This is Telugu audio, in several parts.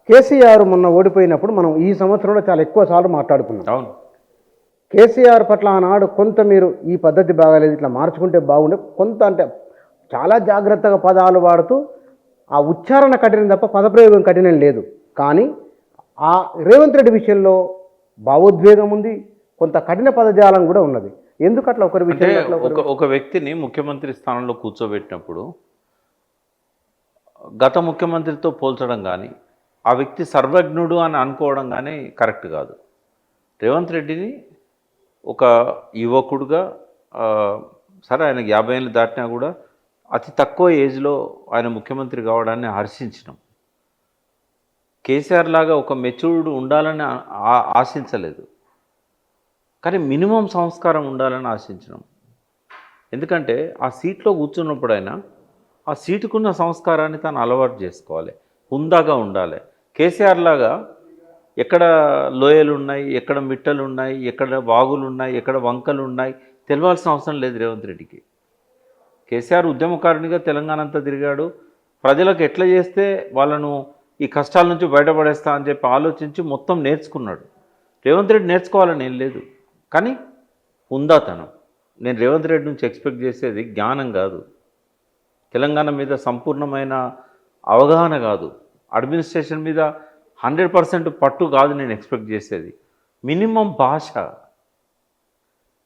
కేసీఆర్ మొన్న ఓడిపోయినప్పుడు మనం ఈ సంవత్సరంలో చాలా ఎక్కువ సార్లు మాట్లాడుకున్నాం. అవును. కేసీఆర్ పట్ల ఆనాడు కొంత మీరు ఈ పద్ధతి బాగాలేదు, ఇట్లా మార్చుకుంటే బాగుండే, కొంత అంటే చాలా జాగ్రత్తగా పదాలు వాడుతూ ఆ ఉచ్చారణ కఠినం తప్ప పదప్రయోగం కఠినం లేదు. కానీ ఆ రేవంత్ రెడ్డి విషయంలో భావోద్వేగం ఉంది, కొంత కఠిన పదజాలం కూడా ఉన్నది. ఎందుకు అట్లా ఒకరి అంటే విషయంలో ఒక వ్యక్తిని ముఖ్యమంత్రి స్థానంలో కూర్చోబెట్టినప్పుడు గత ముఖ్యమంత్రితో పోల్చడం కానీ, ఆ వ్యక్తి సర్వజ్ఞుడు అని అనుకోవడం కానీ కరెక్ట్ కాదు. రేవంత్ రెడ్డిని ఒక యువకుడుగా సరే ఆయనకి 50 ఏళ్ళు దాటినా కూడా అతి తక్కువ ఏజ్లో ఆయన ముఖ్యమంత్రి కావడాన్ని హర్షించినాం. కేసీఆర్ లాగా ఒక మెచ్యూర్డ్ ఉండాలని ఆశించలేదు, కానీ మినిమం సంస్కారం ఉండాలని ఆశించినాం. ఎందుకంటే ఆ సీట్లో కూర్చున్నప్పుడు అయినా ఆ సీటుకున్న సంస్కారాన్ని తను అలవాటు చేసుకోవాలి, హుందాగా ఉండాలి. కేసీఆర్ లాగా ఎక్కడ లోయలు ఉన్నాయి, ఎక్కడ మిట్టలు ఉన్నాయి, ఎక్కడ వాగులు ఉన్నాయి, ఎక్కడ వంకలు ఉన్నాయి తెలియాల్సిన అవసరం లేదు రేవంత్ రెడ్డికి. కేసీఆర్ ఉద్యమకారునిగా తెలంగాణ అంతా తిరిగాడు. ప్రజలకు ఎట్లా చేస్తే వాళ్ళను ఈ కష్టాల నుంచి బయటపడేస్తా అని చెప్పి ఆలోచించి మొత్తం నేర్చుకున్నాడు. రేవంత్ రెడ్డి నేర్చుకోవాలని ఏం లేదు, కానీ హుందాతనం. నేను రేవంత్ రెడ్డి నుంచి ఎక్స్పెక్ట్ చేసేది జ్ఞానం కాదు, తెలంగాణ మీద సంపూర్ణమైన అవగాహన కాదు, అడ్మినిస్ట్రేషన్ మీద 100% పట్టు కాదు నేను ఎక్స్పెక్ట్ చేసేది. మినిమం భాష,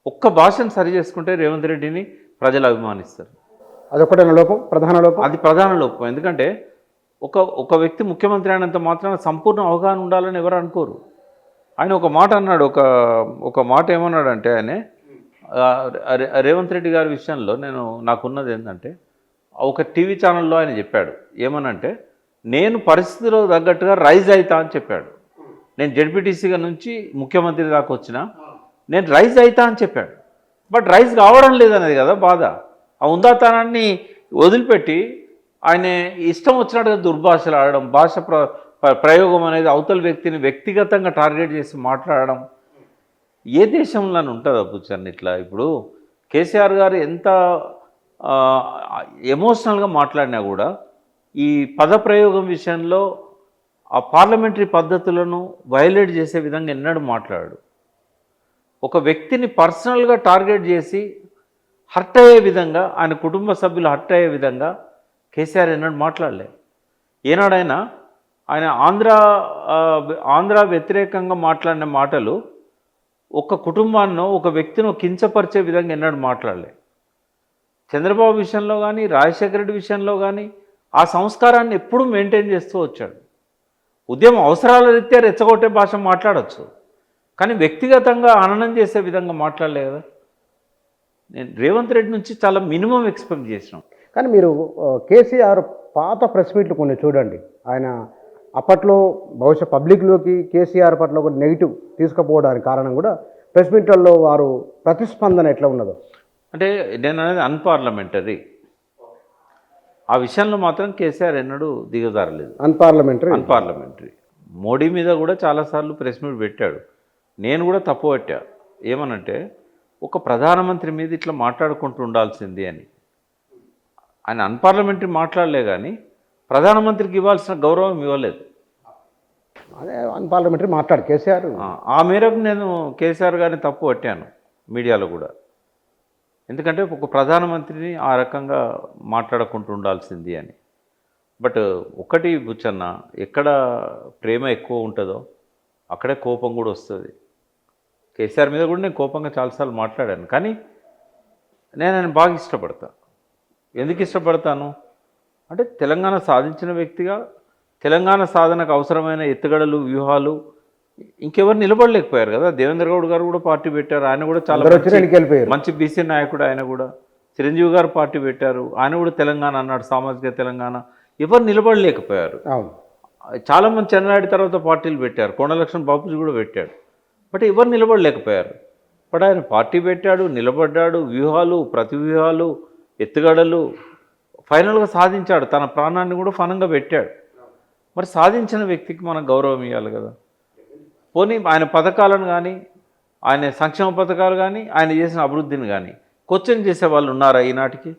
ఒక్క భాషను సరి చేసుకుంటే రేవంత్ రెడ్డిని ప్రజలు అభిమానిస్తారు. అదొకటే లోపం, ప్రధాన లోపం. అది ప్రధాన లోపం. ఎందుకంటే ఒక వ్యక్తి ముఖ్యమంత్రి అయినంత మాత్రాన సంపూర్ణ అవగాహన ఉండాలని ఎవరు అనుకోరు. ఆయన ఒక మాట అన్నాడు, ఒక మాట ఏమన్నాడంటే ఆయన రేవంత్ రెడ్డి గారి విషయంలో నాకున్నది ఏంటంటే, ఒక టీవీ ఛానల్లో ఆయన చెప్పాడు ఏమనంటే, నేను పరిస్థితిలో తగ్గట్టుగా రైజ్ అవుతా అని చెప్పాడు. నేను జెడ్పీటీసీగా నుంచి ముఖ్యమంత్రి దాకా వచ్చిన నేను రైజ్ అవుతా అని చెప్పాడు. బట్ రైజ్ కావడం లేదనేది కదా బాధ. ఆ ఉందాతనాన్ని వదిలిపెట్టి ఆయన ఇష్టం వచ్చినట్టుగా దుర్భాషలు ఆడడం, భాష ప్రయోగం అనేది అవతల వ్యక్తిని వ్యక్తిగతంగా టార్గెట్ చేసి మాట్లాడడం ఏ దేశంలో ఉంటుంది అబ్బుచ్చన్న ఇట్లా? ఇప్పుడు కేసీఆర్ గారు ఎంత ఎమోషనల్గా మాట్లాడినా కూడా ఈ పదప్రయోగం విషయంలో ఆ పార్లమెంటరీ పద్ధతులను వైలేట్ చేసే విధంగా ఎన్నడూ మాట్లాడాడు. ఒక వ్యక్తిని పర్సనల్గా టార్గెట్ చేసి హర్ట్ అయ్యే విధంగా, ఆయన కుటుంబ సభ్యులు హర్ట్ అయ్యే విధంగా కేసీఆర్ ఎన్నడూ మాట్లాడలేదు. ఏనాడైనా ఆయన ఆంధ్ర వ్యతిరేకంగా మాట్లాడిన మాటలు ఒక కుటుంబాన్నో ఒక వ్యక్తినో కించపరిచే విధంగా ఎన్నడూ మాట్లాడలే. చంద్రబాబు విషయంలో కానీ, రాజశేఖర రెడ్డి విషయంలో కానీ ఆ సంస్కారాన్ని ఎప్పుడూ మెయింటైన్ చేస్తూ వచ్చాడు. ఉద్యమ అవసరాల రీత్యా రెచ్చగొట్టే భాష మాట్లాడచ్చు, కానీ వ్యక్తిగతంగా హననం చేసే విధంగా మాట్లాడలే కదా. నేను రేవంత్ రెడ్డి నుంచి చాలా మినిమం ఎక్స్పెక్ట్ చేసినాం. కానీ మీరు కేసీఆర్ పాత ప్రెస్ మీట్లు కొన్ని చూడండి. ఆయన అప్పట్లో బహుశా పబ్లిక్లోకి కేసీఆర్ పట్ల ఒక నెగిటివ్ తీసుకుపోవడానికి కారణం కూడా ప్రెస్ మీట్లలో వారు ప్రతిస్పందన ఎట్లా ఉన్నదో. అంటే నేను అనేది అన్పార్లమెంటరీ. ఆ విషయంలో మాత్రం కేసీఆర్ ఎన్నడూ దిగజారలేదు. అన్పార్లమెంటరీ. మోడీ మీద కూడా చాలాసార్లు ప్రెస్ మీట్ పెట్టాడు. నేను కూడా తప్పు పట్టా. ఏమనంటే, ఒక ప్రధానమంత్రి మీద ఇట్లా మాట్లాడుకుంటూ ఉండాల్సింది అని. ఆయన అన్పార్లమెంటరీ మాట్లాడలే, కానీ ప్రధానమంత్రికి ఇవ్వాల్సిన గౌరవం ఇవ్వలేదు. అదే అన్పార్లమెంటరీ మాట్లాడు కేసీఆర్. ఆ మేరకు నేను కేసీఆర్ గారిని తప్పు పట్టాను మీడియాలో కూడా. ఎందుకంటే ఒక ప్రధానమంత్రిని ఆ రకంగా మాట్లాడుకుంటూ ఉండాల్సింది అని. బట్ ఒకటి బుచ్చన్న, ఎక్కడ ప్రేమ ఎక్కువ ఉంటుందో అక్కడే కోపం కూడా వస్తుంది. కేసీఆర్ మీద కూడా నేను కోపంగా చాలాసార్లు మాట్లాడాను, కానీ నేను ఆయన బాగా ఇష్టపడతా. ఎందుకు ఇష్టపడతాను అంటే, తెలంగాణ సాధించిన వ్యక్తిగా తెలంగాణ సాధనకు అవసరమైన ఎత్తుగడలు, వ్యూహాలు ఇంకెవరు నిలబడలేకపోయారు కదా. దేవేంద్ర గౌడ్ గారు కూడా పార్టీ పెట్టారు, ఆయన కూడా చాలా మంచి బీసీ నాయకుడు. ఆయన కూడా చిరంజీవి గారు పార్టీ పెట్టారు, ఆయన కూడా తెలంగాణ అన్నాడు, సామాజిక తెలంగాణ. ఎవరు నిలబడలేకపోయారు. చాలామంది చెన్నారెడ్డి తర్వాత పార్టీలు పెట్టారు, కొండలక్ష్మణ్ బాపూజీ కూడా పెట్టాడు, బట్ ఎవరు నిలబడలేకపోయారు. బట్ ఆయన పార్టీ పెట్టాడు, నిలబడ్డాడు, వ్యూహాలు, ప్రతివ్యూహాలు, ఎత్తుగడలు ఫైనల్గా సాధించాడు. తన ప్రాణాన్ని కూడా ఫనంగా పెట్టాడు. మరి సాధించిన వ్యక్తికి మనం గౌరవం ఇవ్వాలి కదా. పోనీ ఆయన పథకాలను కానీ, ఆయన సంక్షేమ పథకాలు కానీ, ఆయన చేసిన అభివృద్ధిని కానీ క్వశ్చన్ చేసే వాళ్ళు ఉన్నారా ఈనాటికి?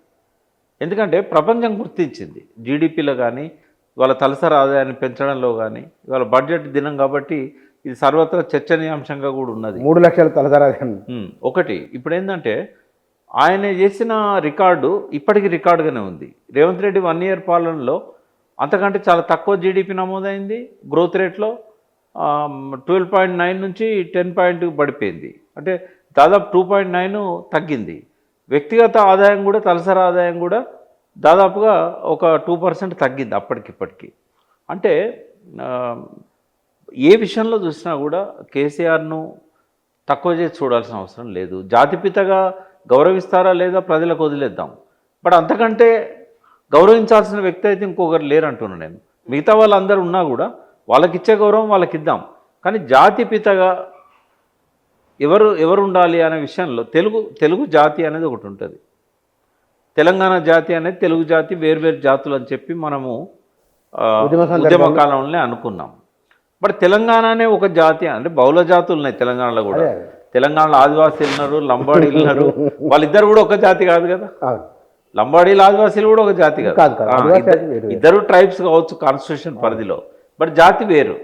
ఎందుకంటే ప్రపంచం గుర్తించింది. జీడిపిలో కానీ, ఇవాళ తలసరి ఆదాయాన్ని పెంచడంలో కానీ ఇవాళ బడ్జెట్ దినం కాబట్టి ఇది సర్వత్రా చర్చనీయాంశంగా కూడా ఉన్నది. 3 లక్షల తలసరి. ఒకటి ఇప్పుడు ఏంటంటే ఆయన చేసిన రికార్డు ఇప్పటికీ రికార్డుగానే ఉంది. రేవంత్ రెడ్డి 1 ఇయర్ పాలనలో అంతకంటే చాలా తక్కువ జీడిపి నమోదైంది. గ్రోత్ రేట్లో 12.9 నుంచి 10 పడిపోయింది. అంటే దాదాపు 2.9 తగ్గింది. వ్యక్తిగత ఆదాయం కూడా తలసరి ఆదాయం కూడా దాదాపుగా ఒక 2% తగ్గింది అప్పటికిప్పటికి. అంటే ఏ విషయంలో చూసినా కూడా కేసీఆర్ను తక్కువ చేసి చూడాల్సిన అవసరం లేదు. జాతిపితగా గౌరవిస్తారా లేదా ప్రజలకు వదిలేద్దాం. బట్ అంతకంటే గౌరవించాల్సిన వ్యక్తి అయితే ఇంకొకరు లేరంటున్నాను నేను. మిగతా వాళ్ళందరూ ఉన్నా కూడా వాళ్ళకి ఇచ్చే గౌరవం వాళ్ళకి ఇద్దాం. కానీ జాతిపితగా ఎవరు ఉండాలి అనే విషయంలో తెలుగు జాతి అనేది ఒకటి ఉంటుంది. తెలంగాణ జాతి అనేది తెలుగు జాతి వేర్వేరు జాతులు అని చెప్పి మనము ఉద్యమ కాలంలోనే అనుకున్నాం. బట్ తెలంగాణనే ఒక జాతి అంటే బహుళ జాతులు ఉన్నాయి తెలంగాణలో కూడా. తెలంగాణలో ఆదివాసీలు ఉన్నారు, లంబాడీలు ఉన్నారు. వాళ్ళిద్దరు కూడా ఒక జాతి కాదు కదా. లంబాడీలు ఆదివాసీలు కూడా ఒక జాతి కాదు. ఇద్దరు ట్రైబ్స్ కావచ్చు కాన్స్టిట్యూషన్ పరిధిలో. బట్ జాతి వేరు.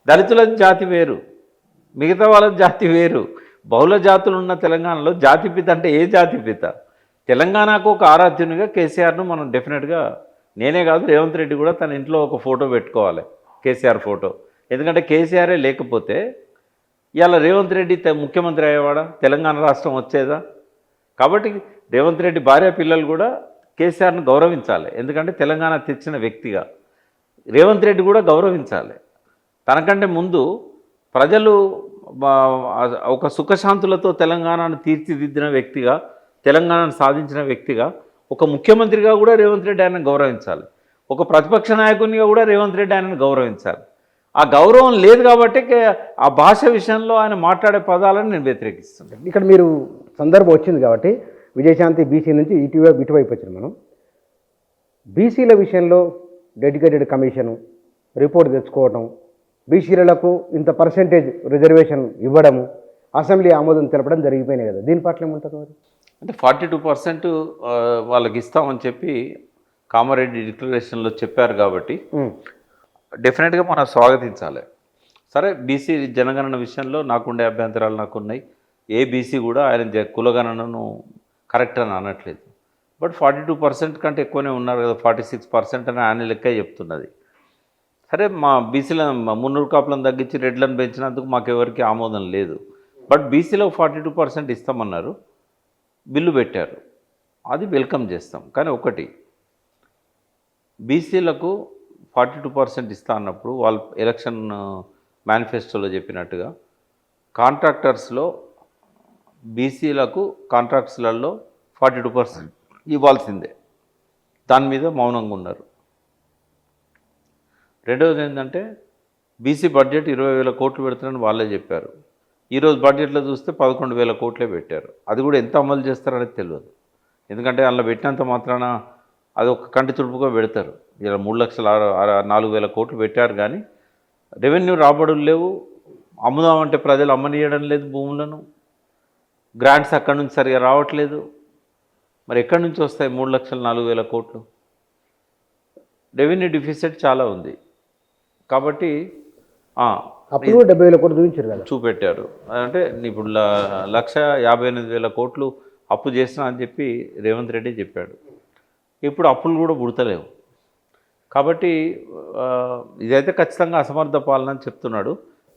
దళితుల జాతి వేరు, మిగతా వాళ్ళ జాతి వేరు. బహుళ జాతులు ఉన్న తెలంగాణలో జాతిపిత అంటే ఏ జాతిపిత? తెలంగాణకు ఒక ఆరాధ్యునిగా కేసీఆర్ను మనం డెఫినెట్గా, నేనే కాదు రేవంత్ రెడ్డి కూడా తన ఇంట్లో ఒక ఫోటో పెట్టుకోవాలి, కేసీఆర్ ఫోటో. ఎందుకంటే కేసీఆరే లేకపోతే ఇవాళ రేవంత్ రెడ్డి ముఖ్యమంత్రి అయ్యేవాడా? తెలంగాణ రాష్ట్రం వచ్చేదా? కాబట్టి రేవంత్ రెడ్డి భార్య పిల్లలు కూడా కేసీఆర్ను గౌరవించాలి. ఎందుకంటే తెలంగాణ తెచ్చిన వ్యక్తిగా రేవంత్ రెడ్డి కూడా గౌరవించాలి. తనకంటే ముందు ప్రజలు ఒక సుఖశాంతులతో తెలంగాణను తీర్చిదిద్దిన వ్యక్తిగా, తెలంగాణను సాధించిన వ్యక్తిగా, ఒక ముఖ్యమంత్రిగా కూడా రేవంత్ రెడ్డి ఆయనను గౌరవించాలి. ఒక ప్రతిపక్ష నాయకునిగా కూడా రేవంత్ రెడ్డి ఆయనను గౌరవించాలి. ఆ గౌరవం లేదు కాబట్టి ఆ భాష విషయంలో ఆయన మాట్లాడే పదాలను నేను వ్యతిరేకిస్తున్నాను. ఇక్కడ మీరు సందర్భం వచ్చింది కాబట్టి విజయశాంతి బీసీ నుంచి ఇటువైపు వచ్చింది. మనం బీసీల విషయంలో డెడికేటెడ్ కమిషను రిపోర్ట్ తెచ్చుకోవటం, బీసీలకు ఇంత పర్సెంటేజ్ రిజర్వేషన్ ఇవ్వడము, అసెంబ్లీ ఆమోదం తెలపడం జరిగిపోయినాయి కదా. దీని పట్ల ఏమంటారు మరి? అంటే 42% వాళ్ళకి ఇస్తామని చెప్పి కామారెడ్డి డిక్లరేషన్లో చెప్పారు కాబట్టి డెఫినెట్గా మనం స్వాగతించాలి. సరే, బీసీ జనగణన విషయంలో నాకుండే అభ్యంతరాలు నాకున్నాయి. ఏ బీసీ కూడా ఆయన కులగణనను కరెక్ట్ అని అనట్లేదు. బట్ 42% కంటే ఎక్కువనే ఉన్నారు కదా. 46% అని ఆయన లెక్క చెప్తున్నది. సరే, మా బీసీల మున్నూరు కాపులను తగ్గించి రెడ్లను పెంచినందుకు మాకెవరికి ఆమోదం లేదు. బట్ బీసీలో 42% ఇస్తామన్నారు, బిల్లు పెట్టారు, అది వెల్కమ్ చేస్తాం. కానీ ఒకటి, బీసీలకు 42% ఇస్తా అన్నప్పుడు వాళ్ళు ఎలక్షన్ మేనిఫెస్టోలో చెప్పినట్టుగా కాంట్రాక్టర్స్లో బీసీలకు కాంట్రాక్ట్స్లలో 42% ఇవ్వాల్సిందే. దాని మీద మౌనంగా ఉన్నారు. రెండవది ఏంటంటే బీసీ బడ్జెట్ 20,000 కోట్లు పెడుతున్నారని వాళ్ళే చెప్పారు. ఈరోజు బడ్జెట్లో చూస్తే 11,000 కోట్లే పెట్టారు. అది కూడా ఎంత అమలు చేస్తారనేది తెలియదు. ఎందుకంటే అందులో పెట్టినంత మాత్రాన అది ఒక కంటి తుడుపుగా పెడతారు. ఇలా 3,04,000 కోట్లు పెట్టారు కానీ రెవెన్యూ రాబడులు లేవు. అమ్ముదామంటే ప్రజలు అమ్మనియడం లేదు భూములను. గ్రాంట్స్ అక్కడి నుంచి సరిగా రావట్లేదు. మరి ఎక్కడి నుంచి వస్తాయి 3,04,000 కోట్లు? రెవెన్యూ డిఫిసిట్ చాలా ఉంది. కాబట్టి అప్పుడు 70,000 కోట్లు చూపించారు కదా, చూపెట్టారు. అంటే ఇప్పుడు 1,58,000 కోట్లు అప్పు చేసినా అని చెప్పి రేవంత్ రెడ్డి చెప్పాడు. ఇప్పుడు అప్పులు కూడా పుడతలేవు. కాబట్టి ఇదైతే ఖచ్చితంగా అసమర్థ పాలన అని చెప్తున్నాడు.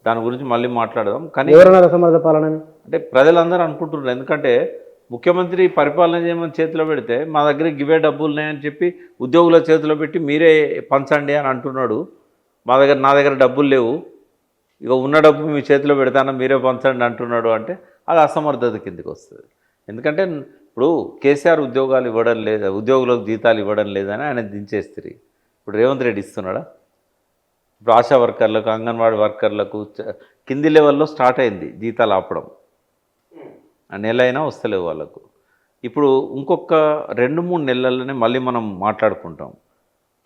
దాని గురించి మళ్ళీ మాట్లాడదాం. కానీ ఎవరన్నారు అసమర్థ పాలన అంటే ప్రజలందరూ అనుకుంటున్నారు. ఎందుకంటే ముఖ్యమంత్రి పరిపాలన చేయమని చేతిలో పెడితే మా దగ్గర గివే డబ్బులు ఉన్నాయని చెప్పి ఉద్యోగుల చేతిలో పెట్టి మీరే పంచండి అని అంటున్నాడు. నా దగ్గర డబ్బులు లేవు, ఇక ఉన్న డబ్బు మీ చేతిలో పెడతాను మీరే పంచండి అంటున్నాడు. అంటే అది అసమర్థత కిందకి వస్తుంది. ఎందుకంటే ఇప్పుడు కేసీఆర్ ఉద్యోగాలు ఇవ్వడం లేదా, ఉద్యోగులకు జీతాలు ఇవ్వడం లేదని ఆయన దించేస్తారు. ఇప్పుడు రేవంత్ రెడ్డి ఇస్తున్నాడా? ఇప్పుడు ఆశా వర్కర్లకు, అంగన్వాడీ వర్కర్లకు కింది లెవెల్లో స్టార్ట్ అయింది జీతాలు ఆపడం. ఆ నెల అయినా వస్తలేవు వాళ్ళకు. ఇప్పుడు ఇంకొక 2-3 నెలల్లోనే మళ్ళీ మనం మాట్లాడుకుంటాం.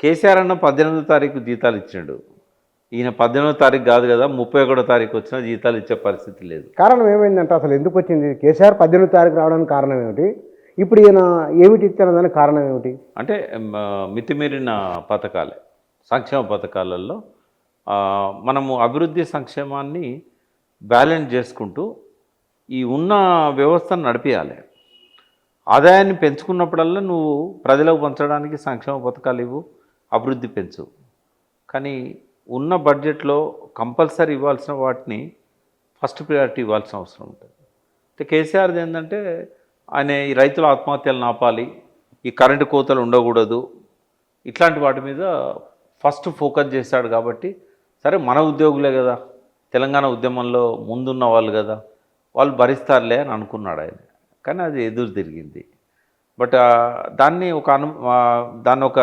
కేసీఆర్ అన్న 18వ తారీఖు జీతాలు ఇచ్చాడు. ఈయన 18వ తారీఖు కాదు కదా, 31వ తారీఖు వచ్చినా జీతాలు ఇచ్చే పరిస్థితి లేదు. కారణం ఏమైందంటే అసలు ఎందుకు వచ్చింది? కేసీఆర్ 18వ తారీఖు రావడానికి కారణం ఏమిటి? ఇప్పుడు ఈయన ఏమిటి ఇచ్చారని కారణం ఏమిటి? అంటే మితిమీరిన పథకాలే. సంక్షేమ పథకాలలో మనము అభివృద్ధి సంక్షేమాన్ని బ్యాలెన్స్ చేసుకుంటూ ఈ ఉన్న వ్యవస్థను నడిపించాలి. ఆదాయాన్ని పెంచుకున్నప్పుడల్లా నువ్వు ప్రజలకు పంచడానికి సంక్షేమ పథకాలు ఇవ్వు, అభివృద్ధి పెంచు. కానీ ఉన్న బడ్జెట్లో కంపల్సరీ ఇవ్వాల్సిన వాటిని ఫస్ట్ ప్రియారిటీ ఇవ్వాల్సిన అవసరం ఉంటుంది. అంటే కేసీఆర్ది ఏంటంటే ఆయన ఈ రైతుల ఆత్మహత్యలు ఆపాలి, ఈ కరెంటు కోతలు ఉండకూడదు, ఇట్లాంటి వాటి మీద ఫస్ట్ ఫోకస్ చేశాడు. కాబట్టి సరే మన ఉద్యోగులే కదా, తెలంగాణ ఉద్యమంలో ముందున్న వాళ్ళు కదా, వాళ్ళు భరిస్తారులే అని అనుకున్నాడు ఆయన. కానీ అది ఎదురు తిరిగింది. బట్ దాన్ని దాన్ని ఒక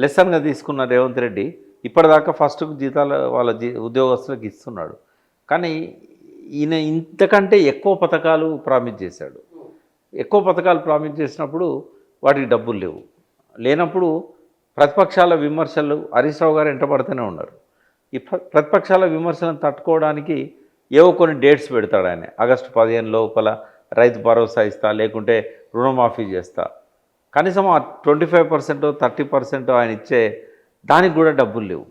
లెసన్గా తీసుకున్న రేవంత్ రెడ్డి ఇప్పటిదాకా ఫస్ట్ జీతాలు వాళ్ళ ఉద్యోగస్తులకు ఇస్తున్నాడు. కానీ ఈయన ఇంతకంటే ఎక్కువ పథకాలు ప్రామిస్ చేశాడు. ఎక్కువ పథకాలు ప్రామిస్ చేసినప్పుడు వాటికి డబ్బులు లేవు. లేనప్పుడు ప్రతిపక్షాల విమర్శలు హరీష్ రావు గారు ఎంటబడుతూనే ఉన్నారు. ఈ ప్రతిపక్షాల విమర్శలను తట్టుకోవడానికి ఏవో కొన్ని డేట్స్ పెడతాడు ఆయన. ఆగస్టు 15 లోపల రైతు భరోసా ఇస్తా, లేకుంటే రుణమాఫీ చేస్తా. కనీసం ఆ 25% 30% ఆయన ఇచ్చే దానికి కూడా డబ్బులు లేవు.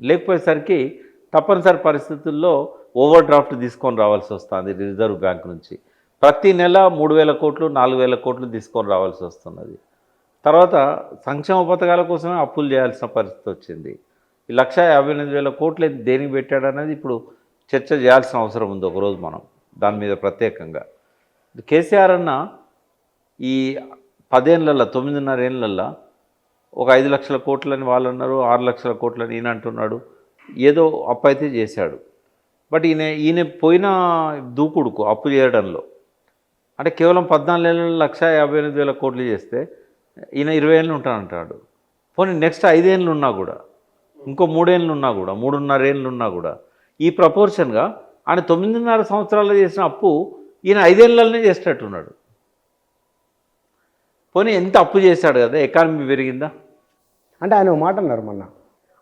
లేకపోయేసరికి తప్పనిసరి పరిస్థితుల్లో ఓవర్ డ్రాఫ్ట్ తీసుకొని రావాల్సి వస్తుంది రిజర్వ్ బ్యాంక్ నుంచి. ప్రతి నెల 3,000 కోట్లు 4,000 కోట్లు తీసుకొని రావాల్సి వస్తున్నది. తర్వాత సంక్షేమ పథకాల కోసమే అప్పులు చేయాల్సిన పరిస్థితి వచ్చింది. ఈ 1,58,000 కోట్లు దేనికి పెట్టాడనేది ఇప్పుడు చర్చ చేయాల్సిన అవసరం ఉంది ఒకరోజు మనం దాని మీద ప్రత్యేకంగా. కేసీఆర్ అన్న ఈ 10 ఏళ్ళల్లో 9.5 ఏళ్ళల్లో ఒక 5 లక్షల కోట్లని వాళ్ళు అన్నారు, 6 లక్షల కోట్లని ఈయన అంటున్నాడు. ఏదో అప్పు అయితే చేశాడు. బట్ ఈయన పోయిన దూకుడుకు అప్పు చేయడంలో అంటే కేవలం 14 ఏళ్ళలో 1,58,000 కోట్లు చేస్తే ఈయన 20 ఏళ్ళు ఉంటానంటాడు. పోనీ నెక్స్ట్ 5 ఏళ్ళు ఉన్నా కూడా, ఇంకో 3 ఏళ్ళు ఉన్నా కూడా, 3.5 ఏళ్ళు ఉన్నా కూడా ఈ ప్రపోర్షన్గా ఆయన 9.5 సంవత్సరాల్లో చేసిన అప్పు ఈయన 5 ఏళ్ళనే చేసేటట్టున్నాడు. పోనీ ఎంత అప్పు చేశాడు కదా, ఎకానమీ పెరిగిందా? అంటే ఆయన ఒక మాట అన్నారు మొన్న,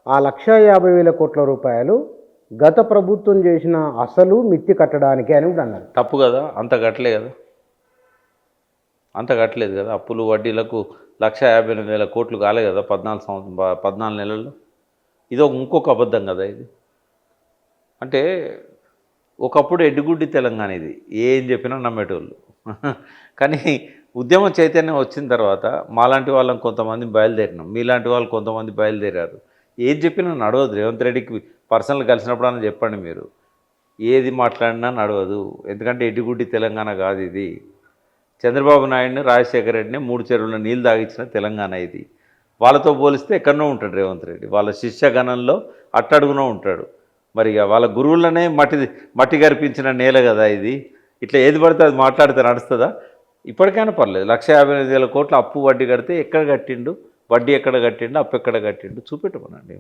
ఆ 1,50,000 కోట్ల రూపాయలు గత ప్రభుత్వం చేసిన అసలు మిత్తి కట్టడానికి అని కూడా అన్నారు. తప్పు కదా, అంత కట్టలే కదా, అంత కట్టలేదు కదా. అప్పులు వడ్డీలకు 1,58,000 కోట్లు కాలే కదా 14 నెలల్లో. ఇది ఇంకొక అబద్ధం కదా ఇది. అంటే ఒకప్పుడు ఎడ్డుగుడ్డి తెలంగాణ ఇది, ఏం చెప్పినా నమ్మేటోళ్ళు. కానీ ఉద్యమ చైతన్యం వచ్చిన తర్వాత మాలాంటి వాళ్ళని కొంతమంది బయలుదేరినాం, మీలాంటి వాళ్ళు కొంతమంది బయలుదేరారు. ఏది చెప్పినా నడవదు. రేవంత్ రెడ్డికి పర్సనల్ కలిసినప్పుడన్నా చెప్పండి మీరు, ఏది మాట్లాడినా నడవదు. ఎందుకంటే ఎడ్డుగుడ్డి తెలంగాణ కాదు ఇది. చంద్రబాబు నాయుడిని, రాజశేఖర రెడ్డిని 3 చెరువుల నీళ్ళు తాగించిన తెలంగాణ ఇది. వాళ్ళతో పోలిస్తే ఎక్కడనో ఉంటాడు రేవంత్ రెడ్డి, వాళ్ళ శిష్యగణంలో అట్టడుగునో ఉంటాడు. మరి వాళ్ళ గురువులనే మట్టి గరిపించిన నేల కదా ఇది. ఇట్లా ఏది పడితే అది మాట్లాడితే నడుస్తుందా? ఇప్పటికైనా పర్లేదు, 1,58,000 కోట్ల అప్పు వడ్డీ కడితే ఎక్కడ కట్టిండు, వడ్డీ ఎక్కడ కట్టిండు, అప్పు ఎక్కడ కట్టిండు చూపెట్టమనండి.